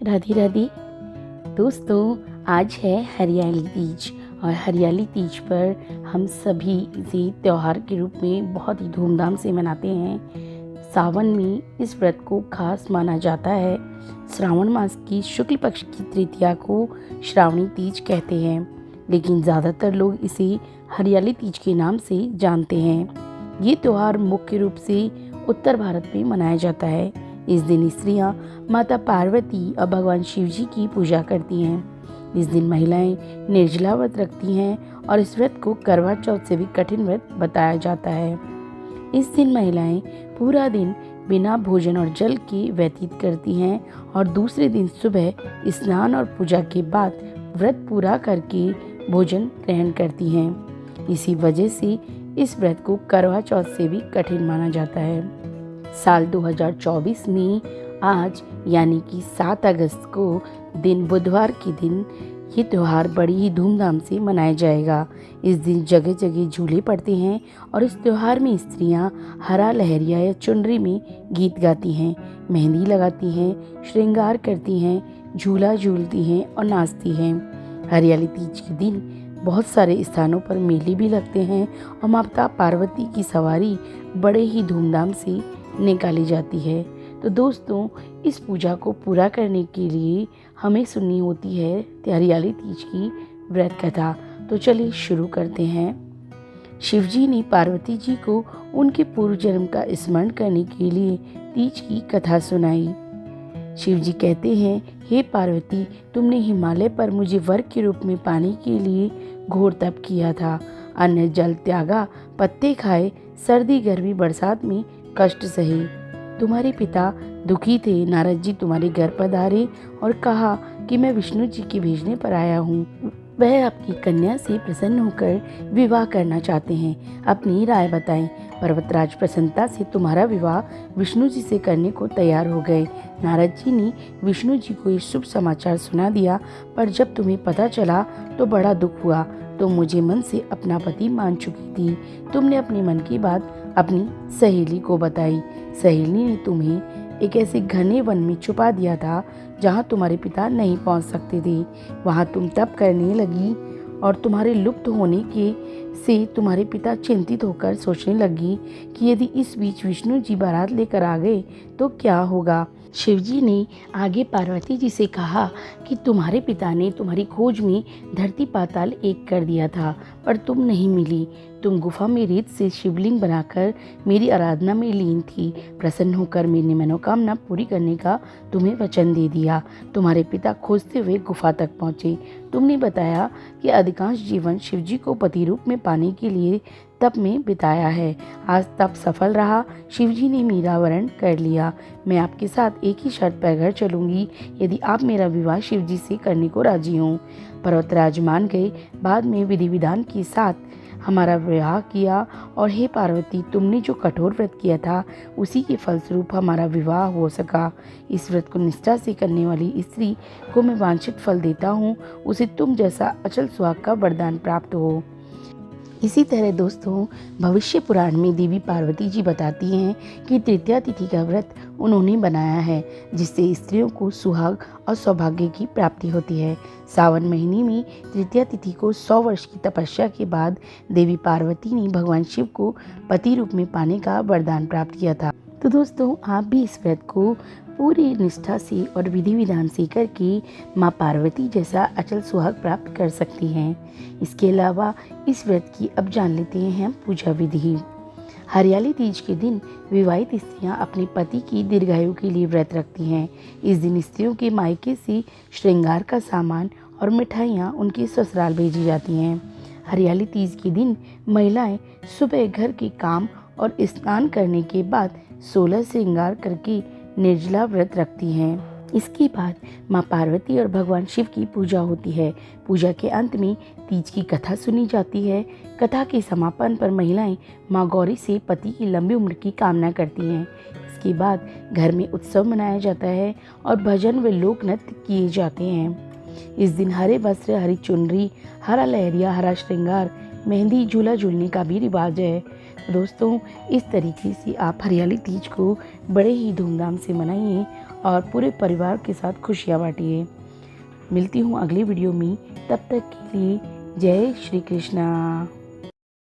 राधे राधे। दोस्तों, आज है हरियाली तीज और हरियाली तीज पर हम सभी इसे त्योहार के रूप में बहुत ही धूमधाम से मनाते हैं। सावन में इस व्रत को खास माना जाता है। श्रावण मास की शुक्ल पक्ष की तृतीया को श्रावणी तीज कहते हैं, लेकिन ज़्यादातर लोग इसे हरियाली तीज के नाम से जानते हैं। ये त्यौहार मुख्य रूप से उत्तर भारत में मनाया जाता है। इस दिन स्त्रियां माता पार्वती और भगवान शिव जी की पूजा करती हैं। इस दिन महिलाएं निर्जला व्रत रखती हैं और इस व्रत को करवा चौथ से भी कठिन व्रत बताया जाता है। इस दिन महिलाएं पूरा दिन बिना भोजन और जल के व्यतीत करती हैं और दूसरे दिन सुबह स्नान और पूजा के बाद व्रत पूरा करके भोजन ग्रहण करती हैं। इसी वजह से इस व्रत को करवा चौथ से भी कठिन माना जाता है। साल 2024 में आज यानी कि 7 अगस्त को दिन बुधवार के दिन ये त्यौहार बड़ी ही धूमधाम से मनाया जाएगा। इस दिन जगह जगह झूले पड़ते हैं और इस त्यौहार में स्त्रियां हरा लहरिया या चुनरी में गीत गाती हैं, मेहंदी लगाती हैं, श्रृंगार करती हैं, झूला झूलती हैं और नाचती हैं। हरियाली तीज के दिन बहुत सारे स्थानों पर मेले भी लगते हैं और माता पार्वती की सवारी बड़े ही धूमधाम से निकाली जाती है। तो दोस्तों, इस पूजा को पूरा करने के लिए हमें सुननी होती है हरियाली तीज की व्रत कथा। तो चलिए शुरू करते हैं। शिव जी ने पार्वती जी को उनके पूर्व जन्म का स्मरण करने के लिए तीज की कथा सुनाई। शिव जी कहते हैं, हे पार्वती, तुमने हिमालय पर मुझे वर के रूप में पाने के लिए घोर तप किया था। अन्न जल त्यागा, पत्ते खाए, सर्दी गर्मी बरसात में कष्ट सहे। तुम्हारे पिता दुखी थे। नारद जी तुम्हारे घर पधारे और कहा कि मैं विष्णु जी के भेजने पर आया हूँ। वह आपकी कन्या से प्रसन्न होकर विवाह करना चाहते हैं। अपनी राय बताएं। पर्वतराज प्रसन्नता से तुम्हारा विवाह विष्णु जी से करने को तैयार हो गए। नारद जी ने विष्णु जी को ये शुभ समाचार सुना दिया, पर जब तुम्हें पता चला तो बड़ा दुख हुआ। तुम मुझे मन से अपना पति मान चुकी थी। तुमने अपने मन की बात अपनी सहेली को बताई। सहेली ने तुम्हें एक ऐसे घने वन में छुपा दिया था जहाँ तुम्हारे पिता नहीं पहुँच सकते थे। वहाँ तुम तप करने लगी और तुम्हारे लुप्त होने के से तुम्हारे पिता चिंतित होकर सोचने लगी कि यदि इस बीच विष्णु जी बारात लेकर आ गए तो क्या होगा। शिव जी ने आगे पार्वती जी से कहा कि तुम्हारे पिता ने तुम्हारी खोज में धरती पाताल एक कर दिया था, पर तुम नहीं मिली। तुम गुफा में रेत से शिवलिंग बनाकर मेरी आराधना में लीन थी। प्रसन्न होकर मेरी मनोकामना पूरी करने का तुम्हें वचन दे दिया। तुम्हारे पिता खोजते हुए गुफा तक पहुँचे। तुमने बताया कि अधिकांश जीवन शिवजी को पति रूप में पाने के लिए तप में बिताया है। आज तप सफल रहा। शिवजी ने मेरा वरण कर लिया। मैं आपके साथ एक ही शर्त पर घर चलूंगी, यदि आप मेरा विवाह शिवजी से करने को राजी हों। पर्वतराज मान गए। बाद में विधि विधान के साथ हमारा विवाह किया और हे पार्वती, तुमने जो कठोर व्रत किया था उसी के फलस्वरूप हमारा विवाह हो सका। इस व्रत को निष्ठा से करने वाली स्त्री को मैं वांछित फल देता हूँ। उसे तुम जैसा अचल सुहाग का वरदान प्राप्त हो। इसी तरह दोस्तों, भविष्य पुराण में देवी पार्वती जी बताती हैं कि तृतीया तिथि का व्रत उन्होंने बनाया है, जिससे स्त्रियों को सुहाग और सौभाग्य की प्राप्ति होती है। सावन महीने में तृतीया तिथि को 100 वर्ष की तपस्या के बाद देवी पार्वती ने भगवान शिव को पति रूप में पाने का वरदान प्राप्त किया था। तो दोस्तों, आप भी इस व्रत को पूरी निष्ठा से और विधि विधान से करके माँ पार्वती जैसा अचल सुहाग प्राप्त कर सकती हैं। इसके अलावा इस व्रत की अब जान लेते हैं हम पूजा विधि। हरियाली तीज के दिन विवाहित स्त्रियां अपने पति की दीर्घायु के लिए व्रत रखती हैं। इस दिन स्त्रियों के मायके से श्रृंगार का सामान और मिठाइयाँ उनके ससुराल भेजी जाती हैं। हरियाली तीज के दिन महिलाएं सुबह घर के काम और स्नान करने के बाद 16 श्रृंगार करके निर्जला व्रत रखती हैं। इसके बाद माँ पार्वती और भगवान शिव की पूजा होती है। पूजा के अंत में तीज की कथा सुनी जाती है। कथा के समापन पर महिलाएं माँ गौरी से पति की लंबी उम्र की कामना करती हैं। इसके बाद घर में उत्सव मनाया जाता है और भजन व लोक नृत्य किए जाते हैं। इस दिन हरे वस्त्र, हरी चुनरी, हरा लहरिया, हरा श्रृंगार, मेहंदी, झूला झूलने का भी रिवाज है। दोस्तों, इस तरीके से आप हरियाली तीज को बड़े ही धूमधाम से मनाइए और पूरे परिवार के साथ खुशियाँ बांटिए। मिलती हूँ अगली वीडियो में, तब तक के लिए जय श्री कृष्णा।